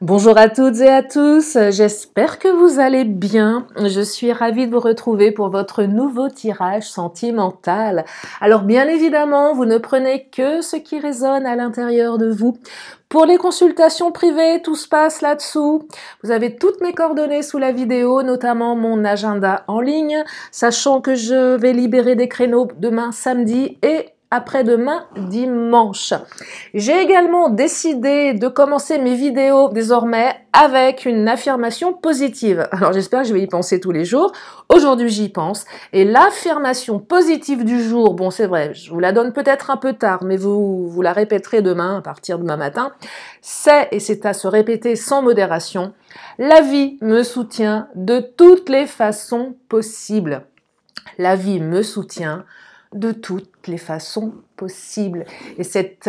Bonjour à toutes et à tous, j'espère que vous allez bien. Je suis ravie de vous retrouver pour votre nouveau tirage sentimental. Alors bien évidemment, vous ne prenez que ce qui résonne à l'intérieur de vous. Pour les consultations privées, tout se passe là-dessous. Vous avez toutes mes coordonnées sous la vidéo, notamment mon agenda en ligne, sachant que je vais libérer des créneaux demain samedi et après-demain dimanche. J'ai également décidé de commencer mes vidéos désormais avec une affirmation positive. Alors j'espère que je vais y penser tous les jours. Aujourd'hui j'y pense. Et l'affirmation positive du jour, bon c'est vrai, je vous la donne peut-être un peu tard, mais vous la répéterez demain à partir de demain matin, c'est, et c'est à se répéter sans modération, la vie me soutient de toutes les façons possibles. La vie me soutient de toutes les façons possibles. Et cette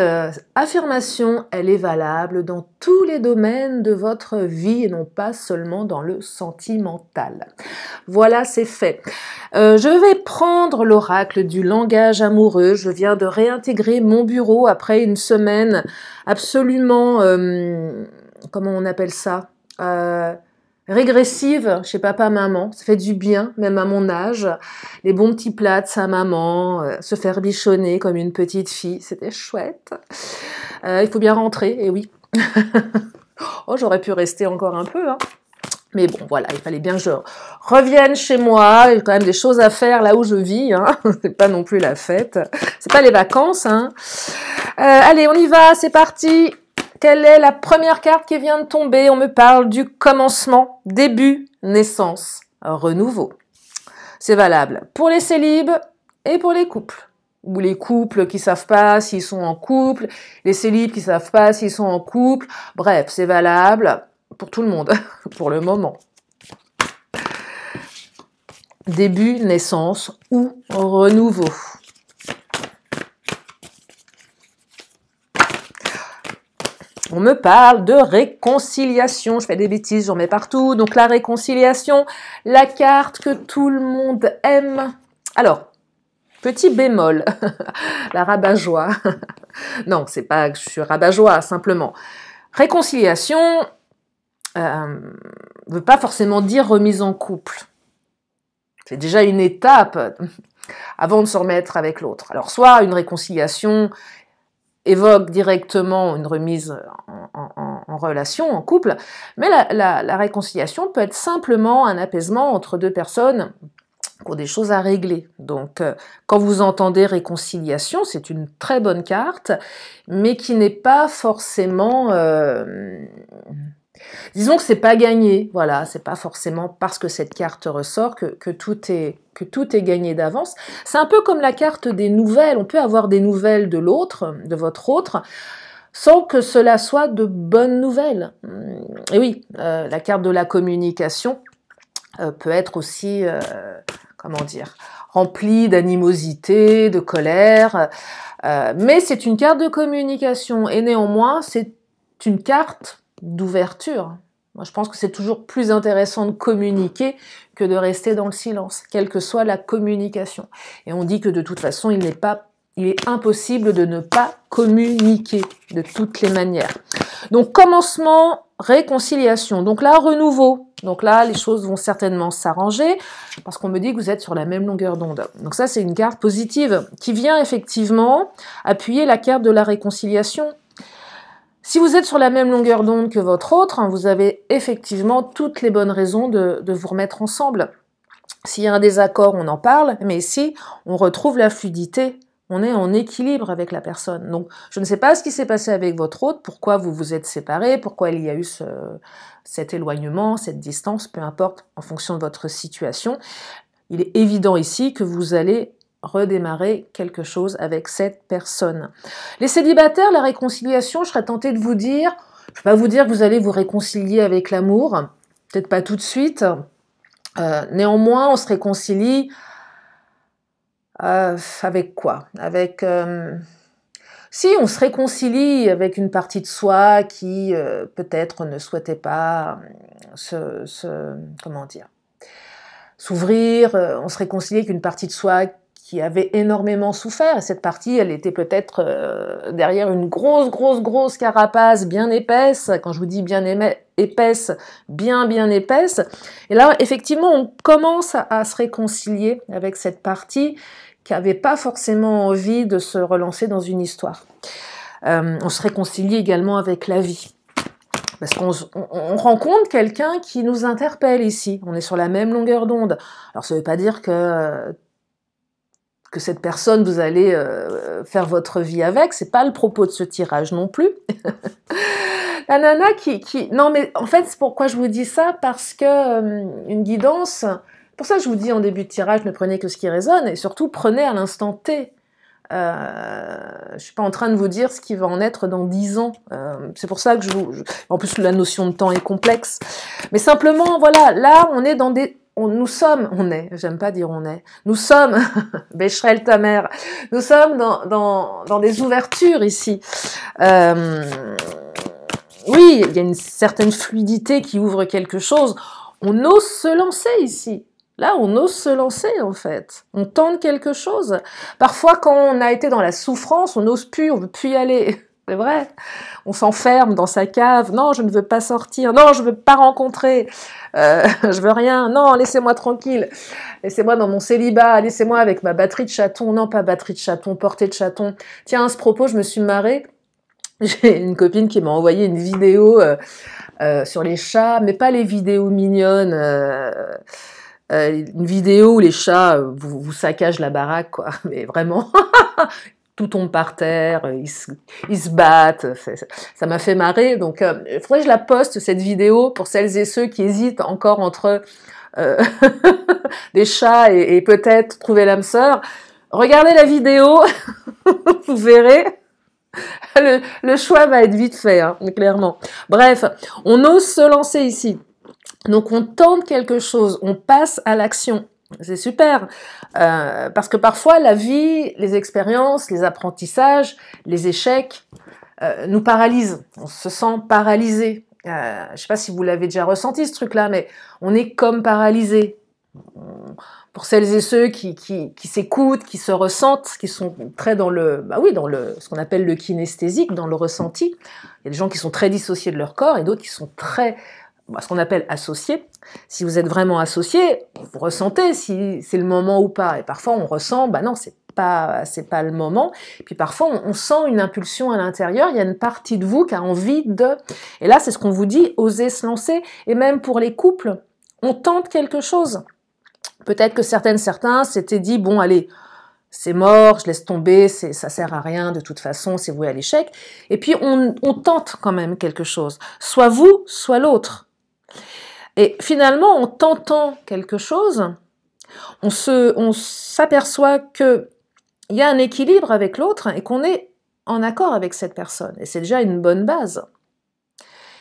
affirmation, elle est valable dans tous les domaines de votre vie et non pas seulement dans le sentimental. Voilà, c'est fait. Je vais prendre l'oracle du langage amoureux. Je viens de réintégrer mon bureau après une semaine absolument, comment on appelle ça, régressive chez papa-maman, ça fait du bien, même à mon âge. Les bons petits plats de sa maman, se faire bichonner comme une petite fille, c'était chouette. Il faut bien rentrer, et oui. Oh, j'aurais pu rester encore un peu, hein. Mais bon, voilà, il fallait bien que je revienne chez moi. Il y a quand même des choses à faire là où je vis, hein. C'est pas non plus la fête. C'est pas les vacances, hein. Allez, on y va, c'est parti. Quelle est la première carte qui vient de tomber? On me parle du commencement, début, naissance, renouveau. C'est valable pour les célibes et pour les couples. Ou les couples qui savent pas s'ils sont en couple, les célibes qui savent pas s'ils sont en couple. Bref, c'est valable pour tout le monde, pour le moment. Début, naissance ou renouveau. On me parle de réconciliation. Je fais des bêtises, j'en mets partout. Donc la réconciliation, la carte que tout le monde aime. Alors, petit bémol, la rabat-joie. Non, c'est pas que je suis rabat-joie, simplement. Réconciliation veut pas forcément dire remise en couple. C'est déjà une étape avant de se remettre avec l'autre. Alors, soit une réconciliation évoque directement une remise en relation, en couple, mais la réconciliation peut être simplement un apaisement entre deux personnes qui ont des choses à régler. Donc, quand vous entendez réconciliation, c'est une très bonne carte, mais qui n'est pas forcément... disons que c'est pas gagné, voilà, c'est pas forcément parce que cette carte ressort que tout est gagné d'avance. C'est un peu comme la carte des nouvelles, on peut avoir des nouvelles de l'autre, de votre autre, sans que cela soit de bonnes nouvelles. Et oui, la carte de la communication peut être aussi, comment dire, remplie d'animosité, de colère, mais c'est une carte de communication, et néanmoins, c'est une carte d'ouverture. Moi, je pense que c'est toujours plus intéressant de communiquer que de rester dans le silence, quelle que soit la communication. Et on dit que de toute façon, il est impossible de ne pas communiquer de toutes les manières. Donc, commencement, réconciliation. Donc là, renouveau. Donc là, les choses vont certainement s'arranger parce qu'on me dit que vous êtes sur la même longueur d'onde. Donc ça, c'est une carte positive qui vient effectivement appuyer la carte de la réconciliation. Si vous êtes sur la même longueur d'onde que votre autre, vous avez effectivement toutes les bonnes raisons de vous remettre ensemble. S'il y a un désaccord, on en parle, mais si on retrouve la fluidité, on est en équilibre avec la personne. Donc, je ne sais pas ce qui s'est passé avec votre autre, pourquoi vous vous êtes séparés, pourquoi il y a eu cet éloignement, cette distance, peu importe, en fonction de votre situation. Il est évident ici que vous allez redémarrer quelque chose avec cette personne. Les célibataires, la réconciliation, je serais tentée de vous dire, je ne vais pas vous dire que vous allez vous réconcilier avec l'amour, peut-être pas tout de suite. Néanmoins, on se réconcilie avec quoi? Avec si on se réconcilie avec une partie de soi qui peut-être ne souhaitait pas comment dire, s'ouvrir, on se réconcilie avec une partie de soi qui avait énormément souffert. Et cette partie, elle était peut-être derrière une grosse carapace bien épaisse. Quand je vous dis bien épaisse, bien épaisse. Et là, effectivement, on commence à se réconcilier avec cette partie qui n'avait pas forcément envie de se relancer dans une histoire. On se réconcilie également avec la vie. Parce qu'on rencontre quelqu'un qui nous interpelle ici. On est sur la même longueur d'onde. Alors ça ne veut pas dire que cette personne, vous allez faire votre vie avec. C'est pas le propos de ce tirage non plus. La nana Non, mais en fait, c'est pourquoi je vous dis ça, parce que une guidance... Pour ça, je vous dis en début de tirage, ne prenez que ce qui résonne, et surtout, prenez à l'instant T. Je suis pas en train de vous dire ce qui va en être dans 10 ans. C'est pour ça que en plus, la notion de temps est complexe. Mais simplement, voilà, là, on est dans des... j'aime pas dire on est, nous sommes, Becherel ta mère, nous sommes dans des ouvertures ici. Oui, il y a une certaine fluidité qui ouvre quelque chose. On ose se lancer ici. Là, on ose se lancer, en fait. On tente quelque chose. Parfois, quand on a été dans la souffrance, on n'ose plus, on veut plus y aller. C'est vrai. On s'enferme dans sa cave. Non, je ne veux pas sortir. Non, je veux pas rencontrer. Je veux rien. Non, laissez-moi tranquille. Laissez-moi dans mon célibat. Laissez-moi avec ma batterie de chaton. Non, pas batterie de chaton, portée de chaton. Tiens, à ce propos, je me suis marrée. J'ai une copine qui m'a envoyé une vidéo sur les chats, mais pas les vidéos mignonnes. Une vidéo où les chats vous saccagent la baraque, quoi. Mais vraiment, tout tombe par terre, ils se battent. Ça m'a fait marrer. Donc, il faudrait que je la poste, cette vidéo, pour celles et ceux qui hésitent encore entre des chats et peut-être trouver l'âme sœur. Regardez la vidéo, vous verrez. Le choix va être vite fait, hein, clairement. Bref, on ose se lancer ici. Donc on tente quelque chose, on passe à l'action. C'est super, parce que parfois la vie, les expériences, les apprentissages, les échecs nous paralysent. On se sent paralysé. Je ne sais pas si vous l'avez déjà ressenti ce truc-là, mais on est comme paralysé. Pour celles et ceux qui s'écoutent, qui se ressentent, qui sont très dans ce qu'on appelle le kinesthésique, dans le ressenti. Il y a des gens qui sont très dissociés de leur corps et d'autres qui sont très, ce qu'on appelle associés. Si vous êtes vraiment associé, vous ressentez si c'est le moment ou pas. Et parfois on ressent, non, c'est pas le moment. Et puis parfois on sent une impulsion à l'intérieur. Il y a une partie de vous qui a envie de. Et là, c'est ce qu'on vous dit, oser se lancer. Et même pour les couples, on tente quelque chose. Peut-être que certains s'étaient dit, bon, allez, c'est mort, je laisse tomber, ça sert à rien, de toute façon, c'est voué à l'échec. Et puis, on tente quand même quelque chose. Soit vous, soit l'autre. Et finalement, en tentant quelque chose, on s'aperçoit qu'il y a un équilibre avec l'autre et qu'on est en accord avec cette personne. Et c'est déjà une bonne base.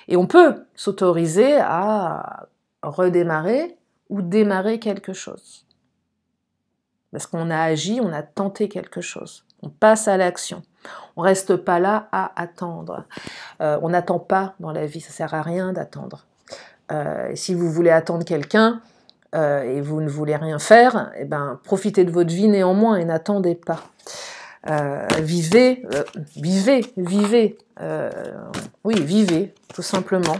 Et on peut s'autoriser à redémarrer ou démarrer quelque chose. Parce qu'on a agi, on a tenté quelque chose. On passe à l'action. On ne reste pas là à attendre. On n'attend pas dans la vie, ça ne sert à rien d'attendre. Si vous voulez attendre quelqu'un et vous ne voulez rien faire, profitez de votre vie néanmoins et n'attendez pas. Vivez. Oui, vivez, tout simplement.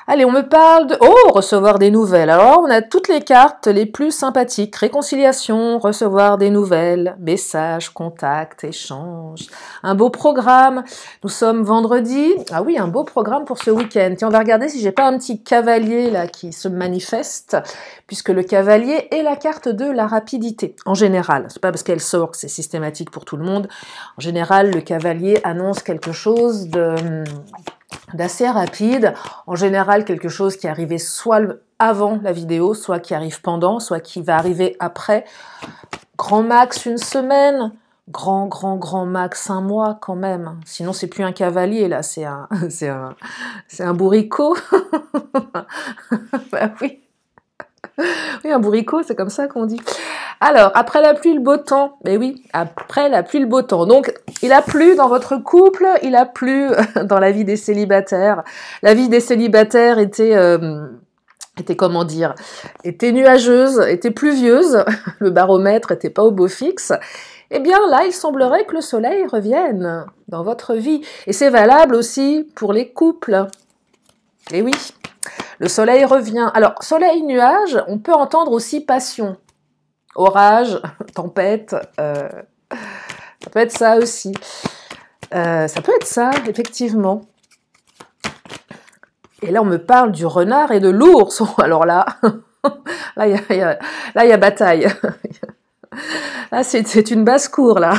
Allez, on me parle de... Oh, recevoir des nouvelles. Alors, on a toutes les cartes les plus sympathiques. Réconciliation, recevoir des nouvelles, messages, contacts, échanges. Un beau programme. Nous sommes vendredi. Ah oui, un beau programme pour ce week-end. Tiens, on va regarder si j'ai pas un petit cavalier là qui se manifeste, puisque le cavalier est la carte de la rapidité, en général. C'est pas parce qu'elle sort que c'est systématique pour tout le monde. En général, le cavalier annonce quelque chose d'assez rapide, en général quelque chose qui arrivait soit avant la vidéo, soit qui arrive pendant, soit qui va arriver après. Grand max une semaine, grand max 1 mois quand même. Sinon c'est plus un cavalier là, c'est un bourricot. Bah oui. Oui, un bourricot, c'est comme ça qu'on dit. Alors, après la pluie, le beau temps. Mais oui, après la pluie, le beau temps. Donc, il a plu dans votre couple, il a plu dans la vie des célibataires. La vie des célibataires était était, comment dire, était nuageuse, était pluvieuse, le baromètre n'était pas au beau fixe, eh bien là, il semblerait que le soleil revienne dans votre vie. Et c'est valable aussi pour les couples. Et oui, le soleil revient. Alors, soleil, nuage, on peut entendre aussi passion. Orage, tempête, ça peut être ça aussi. Ça peut être ça, effectivement. Et là, on me parle du renard et de l'ours. Alors là, là, il y a bataille. Là, c'est une basse-cour, là.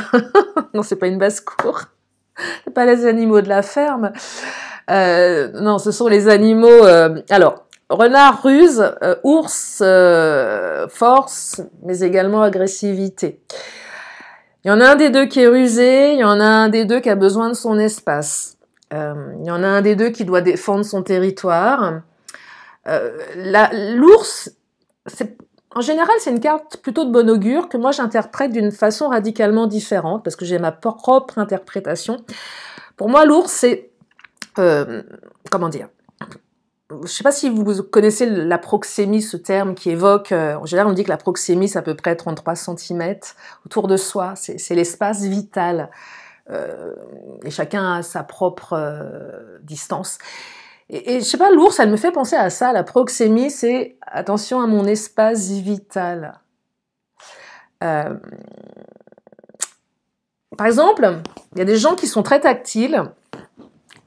Non, c'est pas une basse-cour. C'est pas les animaux de la ferme. Non, ce sont les animaux... alors, renard, ruse, ours, force, mais également agressivité. Il y en a un des deux qui est rusé, il y en a un des deux qui a besoin de son espace. Il y en a un des deux qui doit défendre son territoire. L'ours, en général, c'est une carte plutôt de bon augure que moi j'interprète d'une façon radicalement différente parce que j'ai ma propre interprétation. Pour moi, l'ours, c'est... comment dire ? Je ne sais pas si vous connaissez la proxémie, ce terme qui évoque... en général, on dit que la proxémie, c'est à peu près 33 cm autour de soi. C'est l'espace vital. Et chacun a sa propre distance. Et je sais pas, l'ours, elle me fait penser à ça. La proxémie, c'est attention à mon espace vital. Par exemple, il y a des gens qui sont très tactiles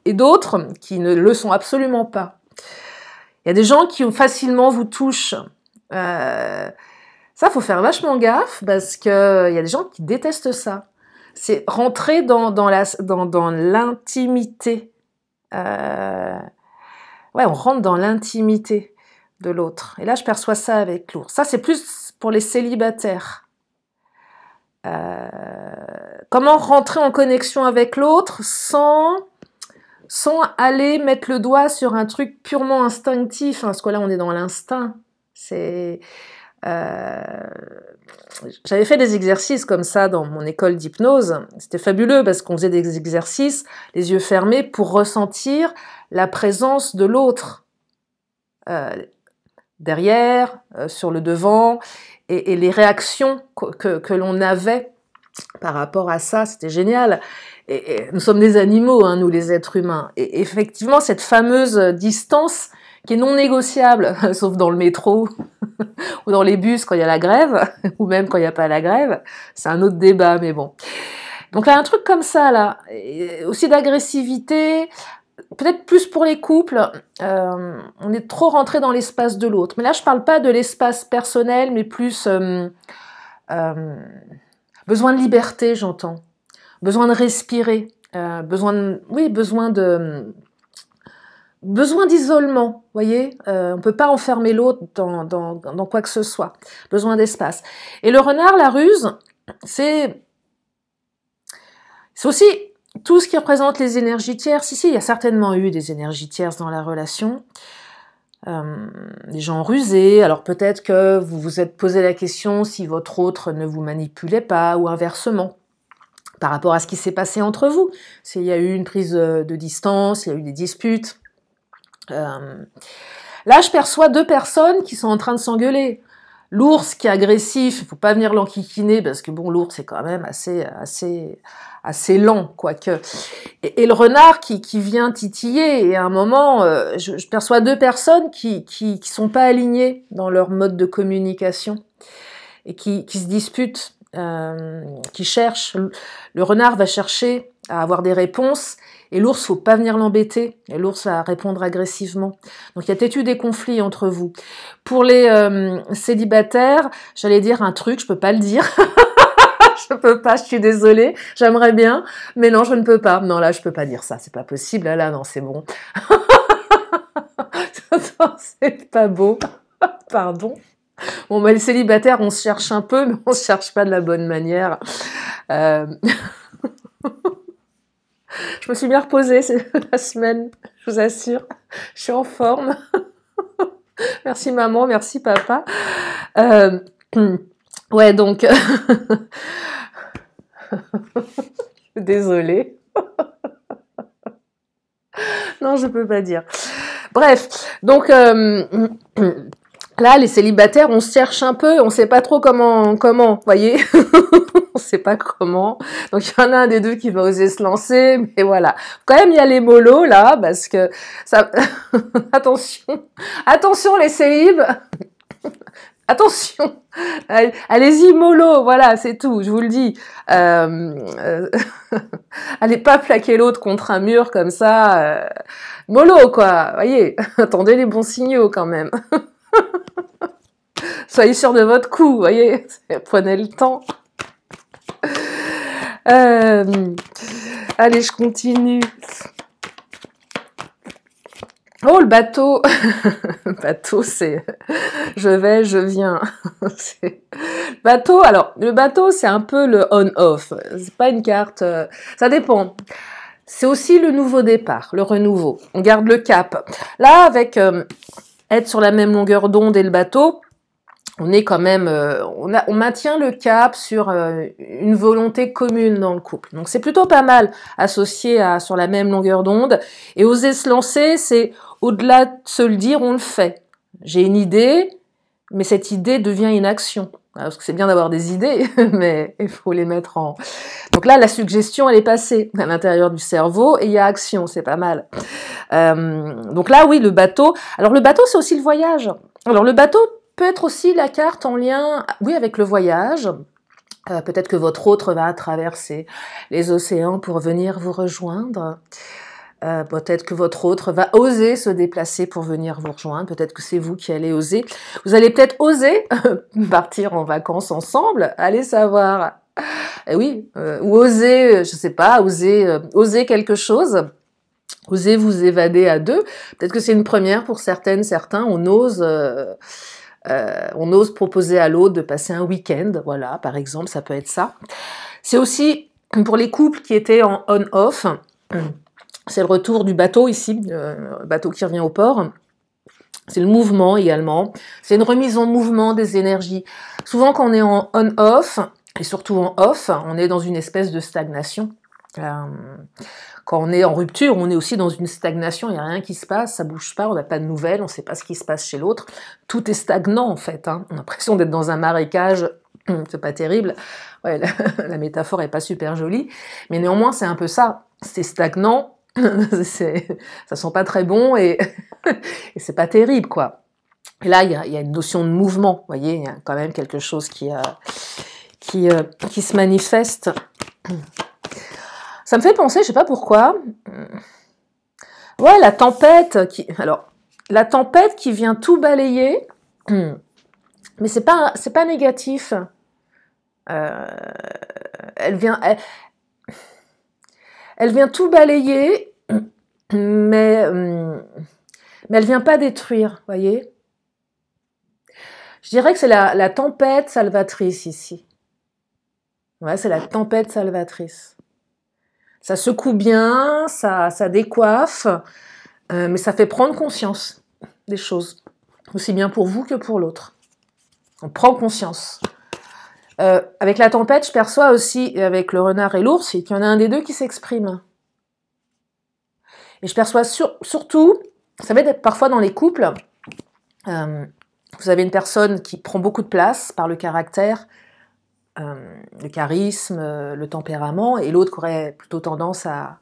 et d'autres qui ne le sont absolument pas. Il y a des gens qui facilement vous touchent. Ça, faut faire vachement gaffe parce qu'il y a des gens qui détestent ça. C'est rentrer dans l'intimité. Ouais, on rentre dans l'intimité de l'autre. Et là, je perçois ça avec l'ours. Ça, c'est plus pour les célibataires. Comment rentrer en connexion avec l'autre sans aller mettre le doigt sur un truc purement instinctif, hein, parce que là, on est dans l'instinct. J'avais fait des exercices comme ça dans mon école d'hypnose. C'était fabuleux parce qu'on faisait des exercices, les yeux fermés, pour ressentir la présence de l'autre. Derrière, sur le devant, et les réactions que l'on avait par rapport à ça, c'était génial. Et nous sommes des animaux, hein, nous les êtres humains. Et effectivement, cette fameuse distance qui est non négociable, sauf dans le métro ou dans les bus quand il y a la grève, ou même quand il n'y a pas la grève, c'est un autre débat, mais bon. Donc là, un truc comme ça, là, et aussi d'agressivité, peut-être plus pour les couples, on est trop rentré dans l'espace de l'autre. Mais là, je parle pas de l'espace personnel, mais plus besoin de liberté, j'entends. Besoin de respirer, besoin d'isolement, voyez, on peut pas enfermer l'autre dans quoi que ce soit. Besoin d'espace. Et le renard, la ruse, c'est aussi tout ce qui représente les énergies tierces. Ici, il y a certainement eu des énergies tierces dans la relation. Des gens rusés, alors peut-être que vous vous êtes posé la question si votre autre ne vous manipulait pas, ou inversement, par rapport à ce qui s'est passé entre vous. S'il y a eu une prise de distance, il y a eu des disputes. Là, je perçois deux personnes qui sont en train de s'engueuler. L'ours qui est agressif, il ne faut pas venir l'enquiquiner parce que bon, l'ours c'est quand même assez lent, quoique. Et le renard qui vient titiller, et à un moment, je perçois deux personnes qui sont pas alignées dans leur mode de communication et qui se disputent, qui cherchent. Le renard va chercher à avoir des réponses, et l'ours, faut pas venir l'embêter, et l'ours va répondre agressivement. Donc il y a peut-être eu des conflits entre vous. Pour les célibataires, j'allais dire un truc, je peux pas le dire. Je peux pas, je suis désolée, j'aimerais bien, mais non, je ne peux pas. Non, là, je peux pas dire ça, c'est pas possible. Là, non, c'est bon. C'est pas beau. Pardon. Bon, bah, les célibataires, on se cherche un peu, mais on se cherche pas de la bonne manière. Je me suis bien reposée la semaine, je vous assure. Je suis en forme. Merci maman, merci papa. Ouais, donc... Désolée. Non, je peux pas dire. Bref, donc là, les célibataires, on se cherche un peu, on sait pas trop comment, voyez, on sait pas comment. Donc il y en a un des deux qui va oser se lancer, mais voilà. Quand même, il y a les mollos là, parce que ça, attention, attention les célibes. Attention, allez-y mollo, voilà, c'est tout, je vous le dis. Allez pas plaquer l'autre contre un mur comme ça. Mollo, quoi, voyez, attendez les bons signaux quand même. Soyez sûr de votre coup, voyez, prenez le temps. Allez, je continue. Oh, le bateau. Le bateau, c'est je vais, je viens. Bateau, alors, le bateau, c'est un peu le on-off. C'est pas une carte, ça dépend. C'est aussi le nouveau départ, le renouveau. On garde le cap. Là, avec être sur la même longueur d'onde et le bateau, on est quand même, on maintient le cap sur une volonté commune dans le couple. Donc c'est plutôt pas mal associé à sur la même longueur d'onde. Et oser se lancer, c'est au-delà de se le dire, on le fait. J'ai une idée, mais cette idée devient une action. Parce que c'est bien d'avoir des idées, mais il faut les mettre en... Donc là, la suggestion, elle est passée à l'intérieur du cerveau et il y a action, c'est pas mal. Donc là, oui, le bateau. Alors le bateau, c'est aussi le voyage. Alors le bateau peut être aussi la carte en lien, oui, avec le voyage. Peut-être que votre autre va traverser les océans pour venir vous rejoindre. Peut-être que votre autre va oser se déplacer pour venir vous rejoindre. Peut-être que c'est vous qui allez oser. Vous allez peut-être oser partir en vacances ensemble. Allez savoir. Et oui, ou oser, je sais pas, oser quelque chose. Osez vous évader à deux. Peut-être que c'est une première pour certaines, certains. On ose proposer à l'autre de passer un week-end, voilà, par exemple, ça peut être ça. C'est aussi pour les couples qui étaient en on-off, c'est le retour du bateau ici, le bateau qui revient au port. C'est le mouvement également, c'est une remise en mouvement des énergies. Souvent quand on est en on-off, et surtout en off, on est dans une espèce de stagnation. Quand on est en rupture, on est aussi dans une stagnation, il n'y a rien qui se passe, ça bouge pas, on n'a pas de nouvelles, on ne sait pas ce qui se passe chez l'autre. Tout est stagnant en fait, hein. On a l'impression d'être dans un marécage, c'est pas terrible. Ouais, la métaphore est pas super jolie, mais néanmoins c'est un peu ça, c'est stagnant, ça sent pas très bon et, et c'est pas terrible quoi. Et là il y a une notion de mouvement, vous voyez, il y a quand même quelque chose qui se manifeste. Ça me fait penser, je sais pas pourquoi, ouais, la tempête qui vient tout balayer, mais c'est pas négatif. Elle vient tout balayer, mais elle vient pas détruire, voyez. Je dirais que c'est la tempête salvatrice ici. Ouais, c'est la tempête salvatrice. Ça secoue bien, ça décoiffe, mais ça fait prendre conscience des choses, aussi bien pour vous que pour l'autre. On prend conscience. Avec la tempête, je perçois aussi, avec le renard et l'ours, qu'il y en a un des deux qui s'exprime. Et je perçois surtout, vous savez, parfois dans les couples, vous avez une personne qui prend beaucoup de place par le caractère, le charisme, le tempérament, et l'autre qui aurait plutôt tendance à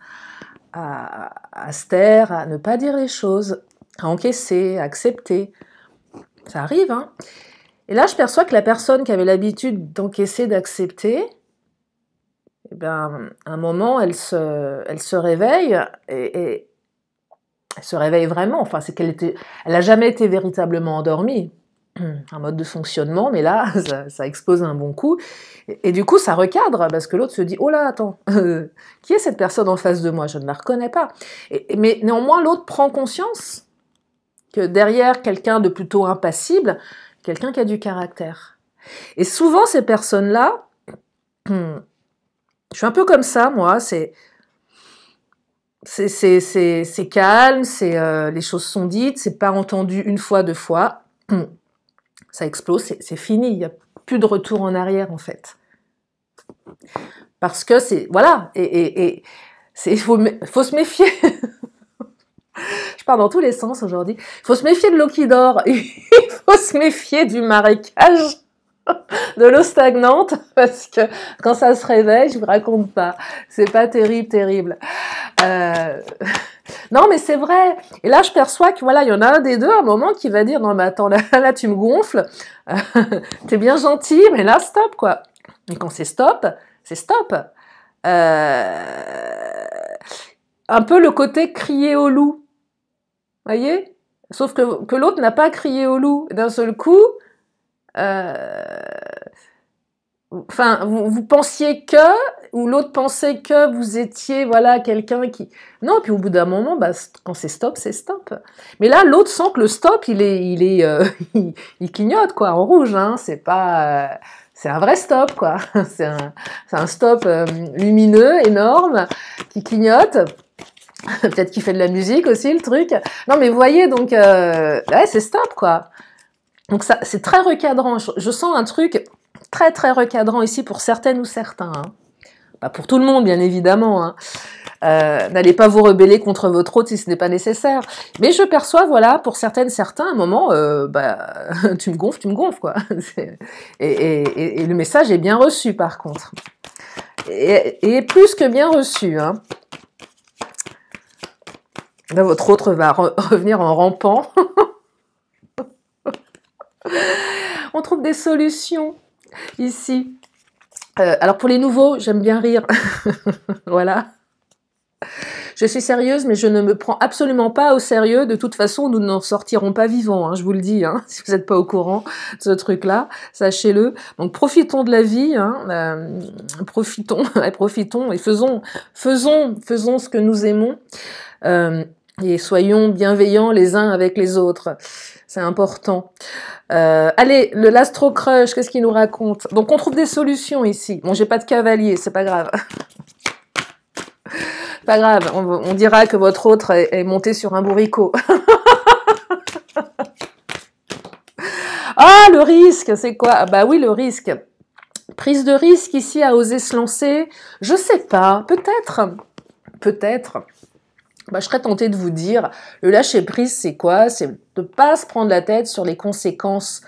se taire, à ne pas dire les choses, à encaisser, à accepter. Ça arrive, hein. Et là, je perçois que la personne qui avait l'habitude d'encaisser, d'accepter, eh ben, à un moment, elle se réveille, et elle se réveille vraiment. Enfin, c'est qu'elle n'a jamais été véritablement endormie. Un mode de fonctionnement, mais là, ça explose un bon coup. Et du coup, ça recadre, parce que l'autre se dit « Oh là, attends, qui est cette personne en face de moi? Je ne la reconnais pas. » Mais néanmoins, l'autre prend conscience que derrière quelqu'un de plutôt impassible, quelqu'un qui a du caractère. Et souvent, ces personnes-là, je suis un peu comme ça, moi, c'est calme, les choses sont dites, c'est pas entendu une fois, deux fois. Ça explose, c'est fini, il n'y a plus de retour en arrière en fait. Parce que c'est, voilà, il faut se méfier. Je pars dans tous les sens aujourd'hui. Il faut se méfier de l'eau qui dort. Il faut se méfier du marécage, de l'eau stagnante, parce que quand ça se réveille, je vous raconte pas. C'est pas terrible, terrible. Non, mais c'est vrai. Et là, je perçois que voilà, il y en a un des deux à un moment qui va dire non, mais attends, là tu me gonfles. T'es bien gentil, mais là, stop, quoi. Et quand c'est stop, c'est stop. Un peu le côté crier au loup. Voyez? Sauf que l'autre n'a pas crié au loup. D'un seul coup, enfin, vous pensiez que, ou l'autre pensait que vous étiez, voilà, quelqu'un qui... Non, puis au bout d'un moment, bah, quand c'est stop, c'est stop. Mais là, l'autre sent que le stop, il clignote, quoi, en rouge, hein. C'est pas... c'est un vrai stop, quoi. C'est un stop lumineux, énorme, qui clignote. Peut-être qu'il fait de la musique aussi, le truc. Non, mais vous voyez, donc, ouais, c'est stop, quoi. Donc ça, c'est très recadrant. Je sens un truc très, très recadrant ici pour certaines ou certains. Hein. Pas pour tout le monde, bien évidemment. Hein. N'allez pas vous rebeller contre votre autre si ce n'est pas nécessaire. Mais je perçois, voilà, pour certaines, certains, à un moment, bah, tu me gonfles, quoi. Et le message est bien reçu, par contre. Et plus que bien reçu, hein. Là, votre autre va revenir en rampant. On trouve des solutions ici. Alors pour les nouveaux, j'aime bien rire. Voilà. Je suis sérieuse, mais je ne me prends absolument pas au sérieux. De toute façon, nous n'en sortirons pas vivants, hein, je vous le dis. Hein, si vous n'êtes pas au courant de ce truc-là, sachez-le. Donc profitons de la vie, hein, profitons et faisons ce que nous aimons. Et soyons bienveillants les uns avec les autres. C'est important. Allez, l'Astro Crush, qu'est-ce qu'il nous raconte? Donc, on trouve des solutions ici. Bon, j'ai pas de cavalier, c'est pas grave. Pas grave, on dira que votre autre est monté sur un bourricot. Ah, le risque, c'est quoi? Ah, bah oui, le risque. Prise de risque ici à oser se lancer. Je sais pas, peut-être. Peut-être. Bah, je serais tentée de vous dire, le lâcher-prise, c'est quoi? C'est de ne pas se prendre la tête sur les conséquences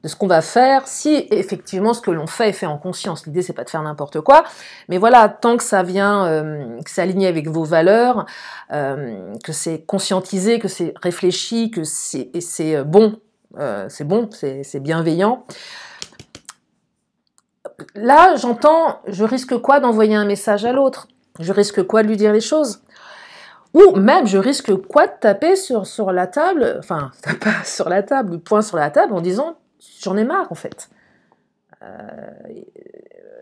de ce qu'on va faire, si effectivement ce que l'on fait est fait en conscience. L'idée, c'est pas de faire n'importe quoi, mais voilà, tant que ça vient, que c'est aligné avec vos valeurs, que c'est conscientisé, que c'est réfléchi, que c'est bon, c'est bienveillant. Là, j'entends, je risque quoi d'envoyer un message à l'autre? Je risque quoi de lui dire les choses? Ou même, je risque quoi de taper sur la table, enfin, pas sur la table, le poing sur la table en disant « j'en ai marre, en fait ».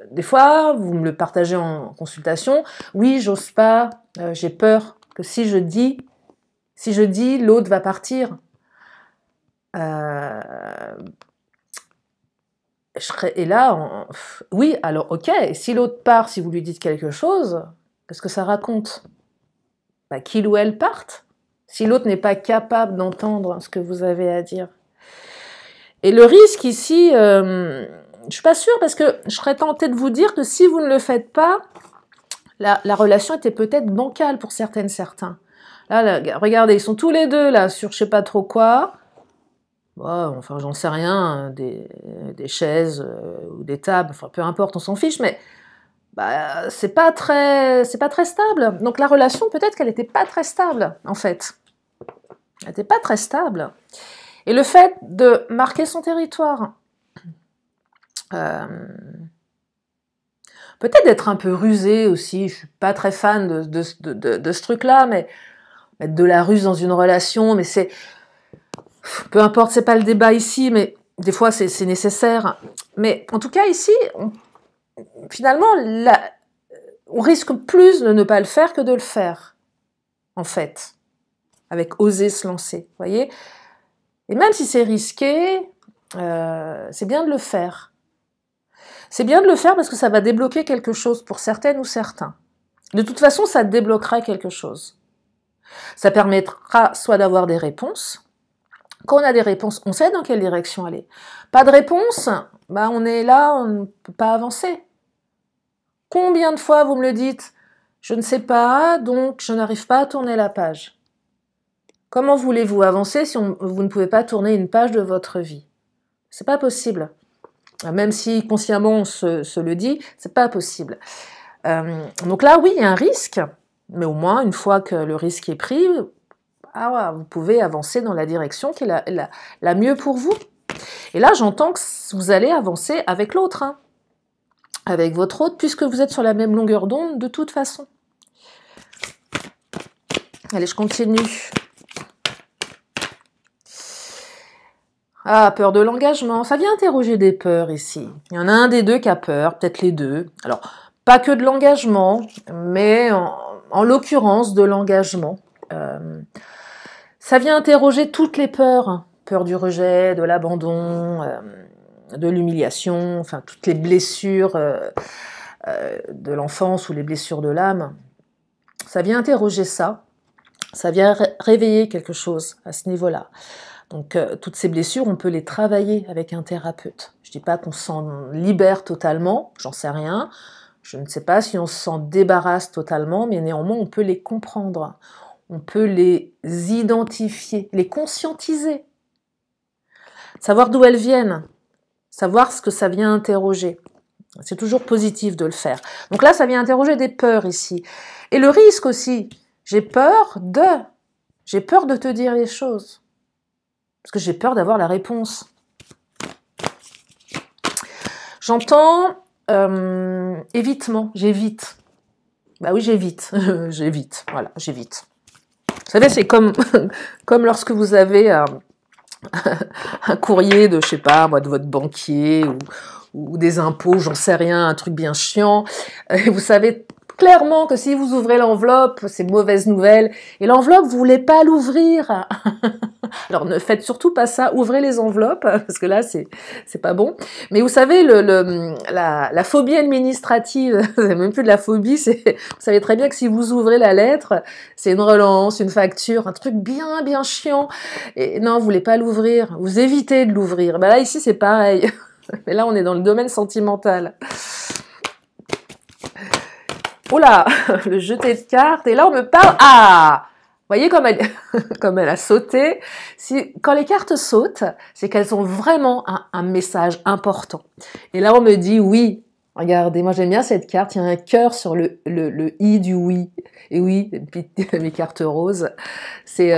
Des fois, vous me le partagez en consultation, « oui, j'ose pas, j'ai peur que si je dis, l'autre va partir ». Et là, oui, alors ok, et si l'autre part, si vous lui dites quelque chose, qu'est-ce que ça raconte? Bah, qu'il ou elle parte, si l'autre n'est pas capable d'entendre ce que vous avez à dire. Et le risque ici, je suis pas sûre, parce que je serais tentée de vous dire que si vous ne le faites pas, la relation était peut-être bancale pour certaines, certains. Là, regardez, ils sont tous les deux là sur je sais pas trop quoi. Bon, enfin, j'en sais rien, des chaises ou des tables, enfin peu importe, on s'en fiche, mais bah, c'est pas très stable. Donc la relation, peut-être qu'elle n'était pas très stable, en fait. Elle n'était pas très stable. Et le fait de marquer son territoire, peut-être d'être un peu rusé aussi, je suis pas très fan de ce truc-là, mais mettre de la ruse dans une relation, mais c'est... Peu importe, c'est pas le débat ici, mais des fois c'est nécessaire. Mais en tout cas ici, finalement, on risque plus de ne pas le faire que de le faire, en fait, avec oser se lancer, vous voyez. Et même si c'est risqué, c'est bien de le faire. C'est bien de le faire parce que ça va débloquer quelque chose pour certaines ou certains. De toute façon, ça débloquera quelque chose. Ça permettra soit d'avoir des réponses. Quand on a des réponses, on sait dans quelle direction aller. Pas de réponse, bah on est là, on ne peut pas avancer. Combien de fois vous me le dites? Je ne sais pas, donc je n'arrive pas à tourner la page. Comment voulez-vous avancer si vous ne pouvez pas tourner une page de votre vie? C'est pas possible. Même si consciemment on se le dit, c'est pas possible. Donc là, oui, il y a un risque, mais au moins, une fois que le risque est pris, vous pouvez avancer dans la direction qui est la mieux pour vous. Et là, j'entends que vous allez avancer avec l'autre, hein, avec votre autre, puisque vous êtes sur la même longueur d'onde de toute façon. Allez, je continue. Ah, peur de l'engagement. Ça vient interroger des peurs ici. Il y en a un des deux qui a peur, peut-être les deux. Alors, pas que de l'engagement, mais en l'occurrence de l'engagement. Ça vient interroger toutes les peurs. Hein. Peur du rejet, de l'abandon, de l'humiliation, enfin toutes les blessures de l'enfance ou les blessures de l'âme. Ça vient interroger ça. Ça vient réveiller quelque chose à ce niveau-là. Donc, toutes ces blessures, on peut les travailler avec un thérapeute. Je ne dis pas qu'on s'en libère totalement, j'en sais rien. Je ne sais pas si on s'en débarrasse totalement, mais néanmoins, on peut les comprendre. On peut les identifier, les conscientiser. Savoir d'où elles viennent, savoir ce que ça vient interroger. C'est toujours positif de le faire. Donc là, ça vient interroger des peurs ici. Et le risque aussi, j'ai peur de te dire les choses. Parce que j'ai peur d'avoir la réponse. J'entends évitement, j'évite. Bah oui, j'évite, j'évite, voilà, j'évite. Vous savez, c'est comme lorsque vous avez un courrier de, je sais pas, moi, de votre banquier ou des impôts, j'en sais rien, un truc bien chiant. Et vous savez clairement que si vous ouvrez l'enveloppe, c'est mauvaise nouvelle. Et l'enveloppe, vous voulez pas l'ouvrir. Alors ne faites surtout pas ça, ouvrez les enveloppes, parce que là c'est pas bon. Mais vous savez, la phobie administrative, c'est même plus de la phobie, vous savez très bien que si vous ouvrez la lettre, c'est une relance, une facture, un truc bien chiant. Et non, vous voulez pas l'ouvrir, vous évitez de l'ouvrir. Ben là ici c'est pareil, mais là on est dans le domaine sentimental. Oh là, le jeté de cartes, et là on me parle, vous voyez comme elle a sauté. Quand les cartes sautent, c'est qu'elles ont vraiment un message important. Et là, on me dit oui. Regardez, moi j'aime bien cette carte. Il y a un cœur sur le i du oui. Et oui, mes cartes roses. C'est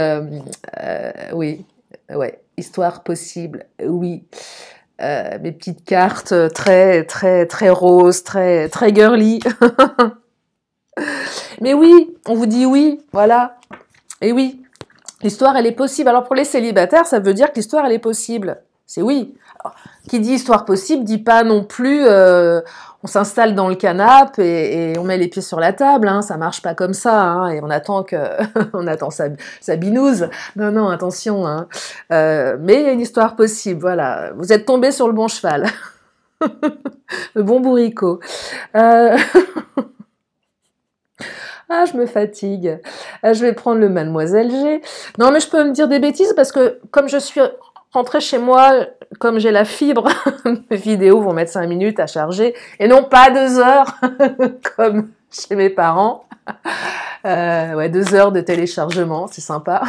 oui, ouais, histoire possible. Oui. Mes petites cartes très roses, très girly. Mais oui, on vous dit oui, voilà. Et oui, l'histoire, elle est possible. Alors pour les célibataires, ça veut dire que l'histoire, elle est possible. C'est oui. Alors, qui dit histoire possible, dit pas non plus on s'installe dans le canapé et on met les pieds sur la table. Hein, ça marche pas comme ça. Hein, et on attend sa binouse. Non, attention. Hein. Mais il y a une histoire possible. Voilà, vous êtes tombé sur le bon cheval. Le bon bourricot. Ah, je me fatigue. Je vais prendre le Mademoiselle G. Non, mais je peux me dire des bêtises parce que comme je suis rentrée chez moi, comme j'ai la fibre, mes vidéos vont mettre 5 minutes à charger et non pas 2 heures comme chez mes parents. Ouais, 2 heures de téléchargement, c'est sympa.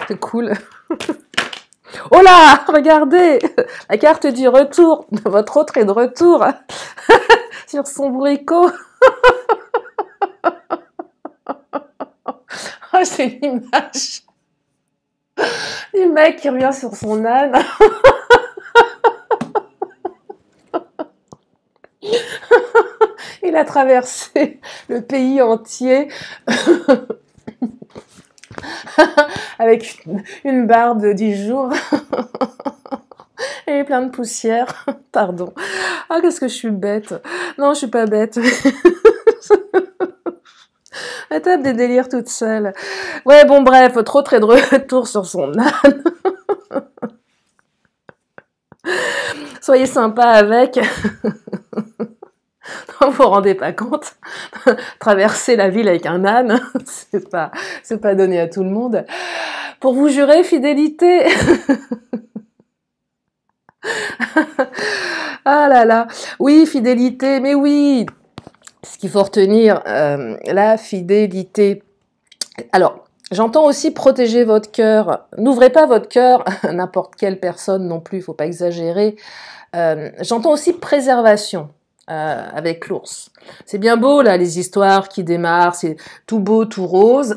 C'est cool. Oh là, regardez, la carte du retour. Votre autre est de retour sur son bourricot. Oh, c'est une image du mec qui revient sur son âne. Il a traversé le pays entier avec une barbe de 10 jours et plein de poussière. Pardon. Ah, qu'est-ce que je suis bête. Non, je suis pas bête. Elle tape des délires toute seule. Ouais, bon, bref, votre autre est de retour sur son âne. Soyez sympa avec. Vous vous rendez pas compte. Traverser la ville avec un âne, c'est pas donné à tout le monde. Pour vous jurer fidélité. Ah là là. Oui, fidélité, mais oui. Ce qu'il faut retenir, la fidélité. Alors, J'entends aussi protéger votre cœur. N'ouvrez pas votre cœur à n'importe quelle personne non plus, il ne faut pas exagérer. J'entends aussi préservation avec l'ours. C'est bien beau, là, les histoires qui démarrent, c'est tout beau, tout rose.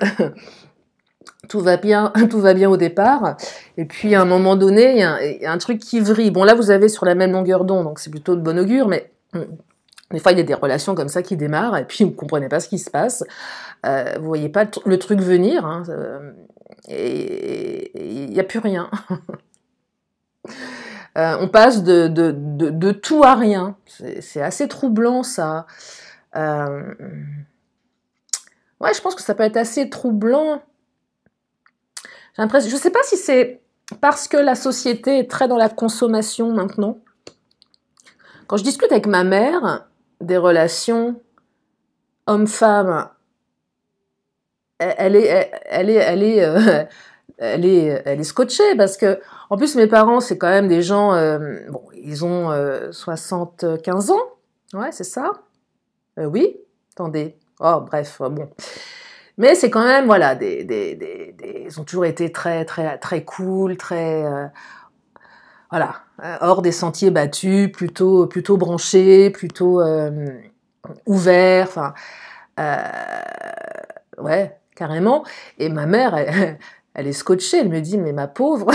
Tout va bien au départ. Et puis, à un moment donné, il y a un truc qui vrille. Bon, là, vous avez sur la même longueur d'onde, donc c'est plutôt de bon augure, mais des fois, il y a des relations comme ça qui démarrent, et puis vous ne comprenez pas ce qui se passe. Vous voyez pas le truc venir, hein, et il n'y a plus rien. On passe de tout à rien. C'est assez troublant, ça. Ouais, je pense que ça peut être assez troublant. J'ai l'impression, je ne sais pas si c'est parce que la société est très dans la consommation maintenant. Quand je discute avec ma mère des relations homme-femme, elle est scotchée parce que, en plus, mes parents, c'est quand même des gens, bon, ils ont 75 ans, ouais, c'est ça. Oui, attendez, oh, bref, bon. Mais c'est quand même, voilà, ils ont toujours été très, très, très cool, très, voilà, hors des sentiers battus, plutôt branchés, plutôt ouverts, enfin, ouais, carrément. Et ma mère, elle est scotchée, elle me dit, mais ma pauvre,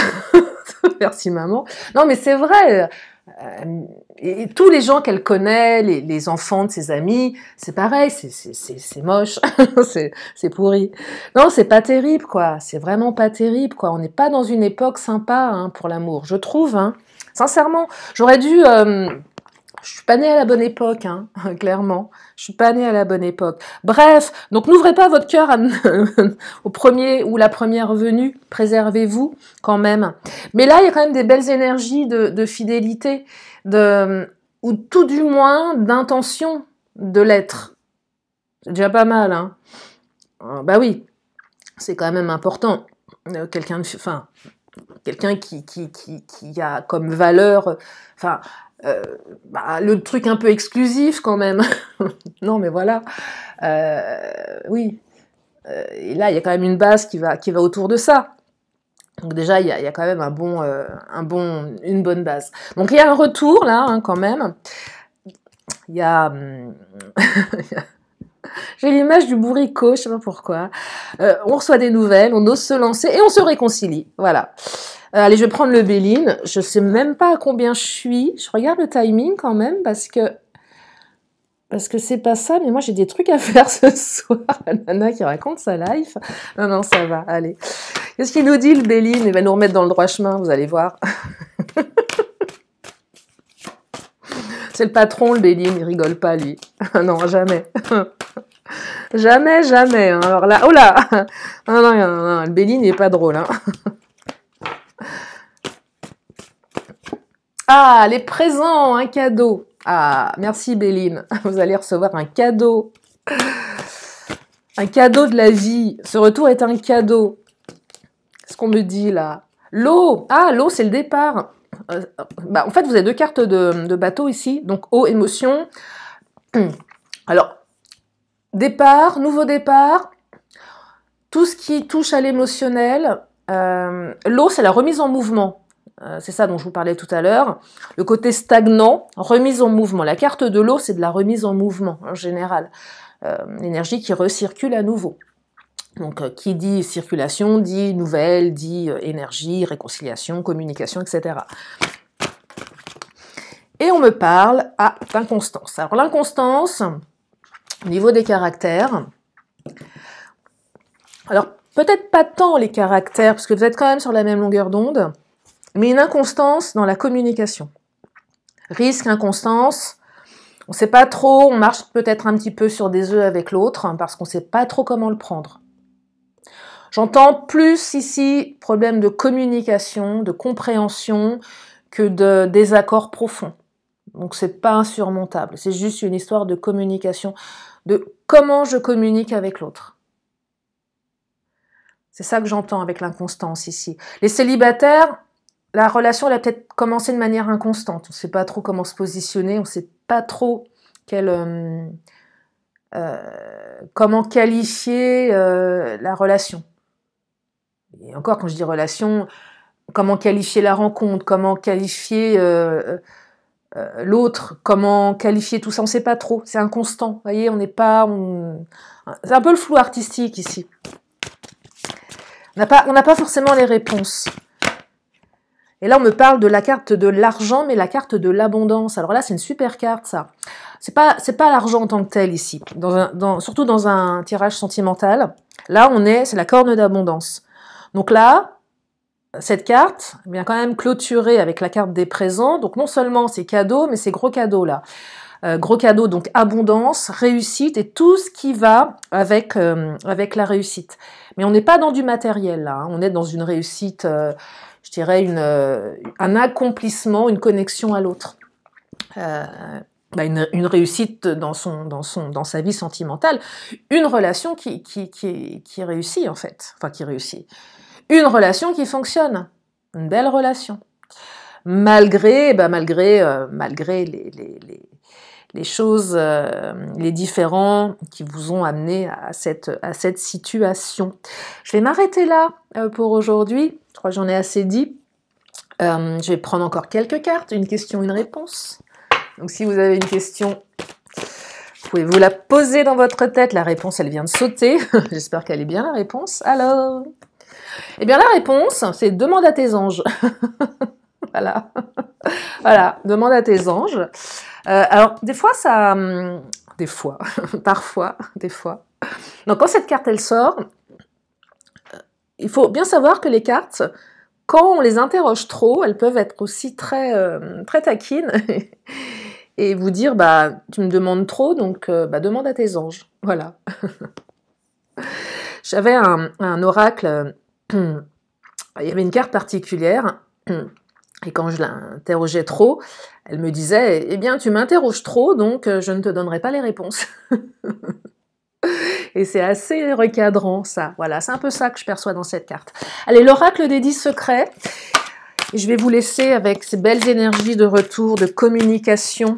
merci maman. Non, mais c'est vrai. Et tous les gens qu'elle connaît, les enfants de ses amis, c'est pareil, c'est moche, c'est pourri. Non, c'est pas terrible, quoi. C'est vraiment pas terrible, quoi. On n'est pas dans une époque sympa, hein, pour l'amour, je trouve. Hein. Sincèrement, j'aurais dû... je suis pas née à la bonne époque, hein, clairement. Je suis pas née à la bonne époque. Bref, donc n'ouvrez pas votre cœur au premier ou la première venue. Préservez-vous quand même. Mais là, il y a quand même des belles énergies de fidélité, ou tout du moins d'intention de l'être. C'est déjà pas mal, hein. Bah oui, c'est quand même important. Quelqu'un qui a comme valeur, enfin, le truc un peu exclusif quand même. Non, mais voilà. Oui. Et là, il y a quand même une base qui va autour de ça. Donc déjà, il y a quand même une bonne base. Donc il y a un retour là, hein, quand même. Il y a... J'ai l'image du bourricot, je sais pas pourquoi. On reçoit des nouvelles, on ose se lancer et on se réconcilie. Voilà. Allez, je vais prendre le Béline. Je sais même pas à combien je suis. Je regarde le timing quand même parce que c'est pas ça, mais moi j'ai des trucs à faire ce soir. La nana qui raconte sa life. Non, ça va, allez. Qu'est-ce qu'il nous dit, le Béline? Il va nous remettre dans le droit chemin, vous allez voir. C'est le patron, le Béline, il rigole pas, lui. Non, jamais. Jamais. Hein. Alors là, oh là. Non, le Béline, il est pas drôle. Hein. Ah, les présents, un cadeau. Ah, merci Béline. Vous allez recevoir un cadeau. Un cadeau de la vie. Ce retour est un cadeau. Qu'est-ce qu'on me dit là? L'eau. Ah, l'eau, c'est le départ. En fait, vous avez deux cartes de bateau ici. Donc, eau, émotion. Alors, départ, nouveau départ. Tout ce qui touche à l'émotionnel. L'eau, c'est la remise en mouvement. C'est ça dont je vous parlais tout à l'heure. Le côté stagnant, remise en mouvement. La carte de l'eau, c'est de la remise en mouvement, en général. L'énergie qui recircule à nouveau. Donc, qui dit circulation, dit nouvelle, dit énergie, réconciliation, communication, etc. Et on me parle d'inconstance. Alors, l'inconstance, au niveau des caractères, alors, peut-être pas tant les caractères, parce que vous êtes quand même sur la même longueur d'onde, mais une inconstance dans la communication. Risque, inconstance, on ne sait pas trop, on marche peut-être un petit peu sur des œufs avec l'autre, hein, parce qu'on ne sait pas trop comment le prendre. J'entends plus ici problème de communication, de compréhension, que de désaccords profonds. Donc c'est pas insurmontable, c'est juste une histoire de communication, de comment je communique avec l'autre. C'est ça que j'entends avec l'inconstance ici. Les célibataires, la relation, elle a peut-être commencé de manière inconstante. On ne sait pas trop comment se positionner, on ne sait pas trop comment qualifier la relation. Et encore, quand je dis relation, comment qualifier la rencontre, comment qualifier l'autre, comment qualifier tout ça, on ne sait pas trop, c'est inconstant, vous voyez, on n'est pas... C'est un peu le flou artistique ici. On n'a pas forcément les réponses. Et là, on me parle de la carte de l'argent, mais la carte de l'abondance. Alors là, c'est une super carte, ça. C'est pas l'argent en tant que tel ici, surtout dans un tirage sentimental. Là, c'est la corne d'abondance. Donc là, cette carte vient quand même clôturer avec la carte des présents. Donc non seulement c'est cadeau, mais c'est gros cadeau là. Gros cadeau, donc abondance, réussite et tout ce qui va avec la réussite. Mais on n'est pas dans du matériel là, hein. On est dans une réussite, je dirais un accomplissement, une connexion à l'autre. Une réussite dans sa vie sentimentale, une relation qui réussit en fait, enfin qui réussit. Une relation qui fonctionne, une belle relation. Malgré les choses, les différends qui vous ont amené à cette situation. Je vais m'arrêter là pour aujourd'hui. Je crois que j'en ai assez dit. Je vais prendre encore quelques cartes, une question, une réponse. Donc si vous avez une question, vous pouvez vous la poser dans votre tête. La réponse, elle vient de sauter. J'espère qu'elle est bien la réponse. Alors, eh bien la réponse, c'est demande à tes anges. Voilà. Voilà, demande à tes anges. Alors, parfois. Donc, quand cette carte, elle sort, il faut bien savoir que les cartes, quand on les interroge trop, elles peuvent être aussi très taquines et vous dire, tu me demandes trop, donc demande à tes anges. Voilà. J'avais un oracle, il y avait une carte particulière, et quand je l'interrogeais trop, elle me disait « Eh bien, tu m'interroges trop, donc je ne te donnerai pas les réponses. » Et c'est assez recadrant, ça. Voilà, c'est un peu ça que je perçois dans cette carte. Allez, l'oracle des 10 secrets. Et je vais vous laisser avec ces belles énergies de retour, de communication,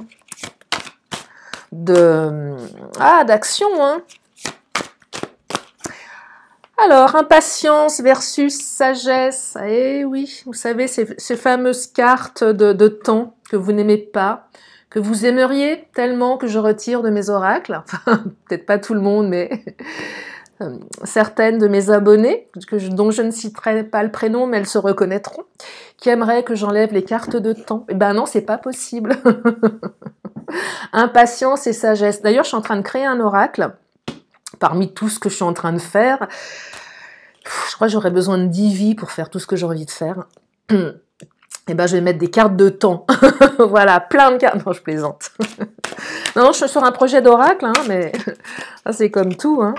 d'action, hein. Alors, impatience versus sagesse. Eh oui, vous savez, ces fameuses cartes de temps que vous n'aimez pas, que vous aimeriez tellement que je retire de mes oracles. Enfin, peut-être pas tout le monde, mais certaines de mes abonnées, dont je ne citerai pas le prénom, mais elles se reconnaîtront, qui aimeraient que j'enlève les cartes de temps. Eh ben non, c'est pas possible. Impatience et sagesse. D'ailleurs, je suis en train de créer un oracle. Parmi tout ce que je suis en train de faire, je crois que j'aurais besoin de 10 vies pour faire tout ce que j'ai envie de faire. Et ben, je vais mettre des cartes de temps. Voilà, plein de cartes. Non, je plaisante. Non, je suis sur un projet d'oracle, hein, mais ça, c'est comme tout. Hein.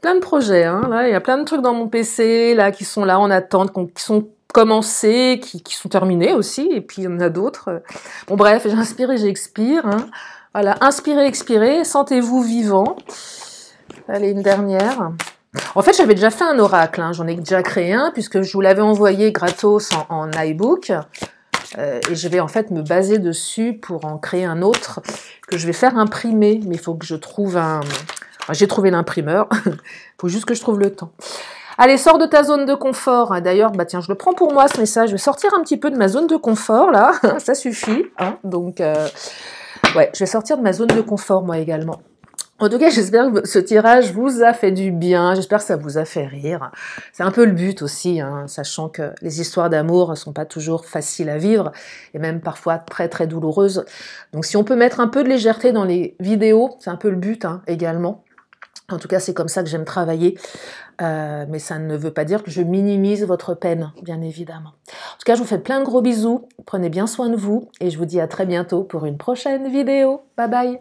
Plein de projets. Hein. Là, il y a plein de trucs dans mon PC là, qui sont là en attente, qui sont commencés, qui sont terminés aussi. Et puis, il y en a d'autres. Bon, bref, j'inspire et j'expire. Hein. Voilà, inspirez, expirez. Sentez-vous vivant. Allez, une dernière. En fait, j'avais déjà fait un oracle, hein. J'en ai déjà créé un, puisque je vous l'avais envoyé gratos en iBook. Et je vais en fait me baser dessus pour en créer un autre, que je vais faire imprimer. Mais il faut que je trouve j'ai trouvé l'imprimeur, il faut juste que je trouve le temps. Allez, sors de ta zone de confort. D'ailleurs, tiens, je le prends pour moi, ce message. Je vais sortir un petit peu de ma zone de confort, là. Ça suffit. Hein. Donc, ouais, je vais sortir de ma zone de confort, moi également. En tout cas, j'espère que ce tirage vous a fait du bien, j'espère que ça vous a fait rire. C'est un peu le but aussi, hein, sachant que les histoires d'amour ne sont pas toujours faciles à vivre, et même parfois très très douloureuses. Donc si on peut mettre un peu de légèreté dans les vidéos, c'est un peu le but hein, également. En tout cas, c'est comme ça que j'aime travailler, mais ça ne veut pas dire que je minimise votre peine, bien évidemment. En tout cas, je vous fais plein de gros bisous, prenez bien soin de vous, et je vous dis à très bientôt pour une prochaine vidéo. Bye bye.